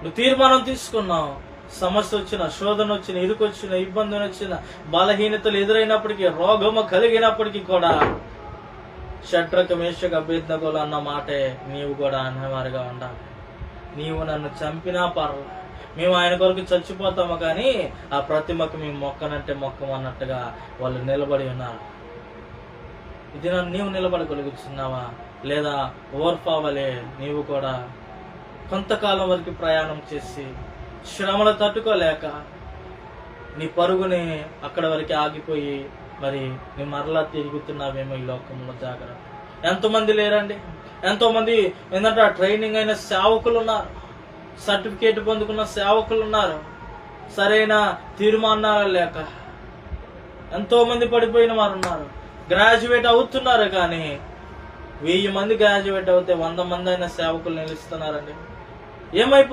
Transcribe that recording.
నువ్వు తీర్మానం తీసుకున్నావు. సమస్య వచ్చిన, శోధన వచ్చిన, ఇరుకొచ్చిన, ఇబ్బంది వచ్చిన, బలహీనతలు ఎదురైనప్పటికీ, రోగము కలిగినప్పటికీ కూడా షడ్రకు మేషకు అభేద్నగోలు అన్న మాటే నీవు కూడా అనేవారుగా ఉండాలి. నీవు నన్ను చంపినా పర్లే, మేము ఆయన కొరకు చచ్చిపోతాము, కానీ ఆ ప్రతిమకు మేము మొక్కనంటే మొక్కమన్నట్టుగా వాళ్ళు నిలబడి ఉన్నారు. ఇది నన్ను నీవు నిలబడగలుగుతున్నావా? లేదా ఓర్పావలే నీవు కూడా కొంతకాలం వరకు ప్రయాణం చేసి శ్రమలు తట్టుకోలేక నీ పరుగుని అక్కడ వరకు ఆగిపోయి మరి నీ మరలా తిరుగుతున్నావేమో ఈ లోకంలో. జాగ్రత్త. ఎంతోమంది లేరండి, ఎంతోమంది ఏంటంటే ట్రైనింగ్ అయిన సేవకులు ఉన్నారు, సర్టిఫికేట్ పొందుకున్న సేవకులు ఉన్నారు. సరైన తీర్మానాలు లేక ఎంతో మంది పడిపోయిన వారు ఉన్నారు. గ్రాడ్యుయేట్ అవుతున్నారు, కానీ 1000 మంది గ్రాడ్యుయేట్ అవుతే 100 మంది అయిన సేవకులు నిలుస్తున్నారండి. ఏమైపో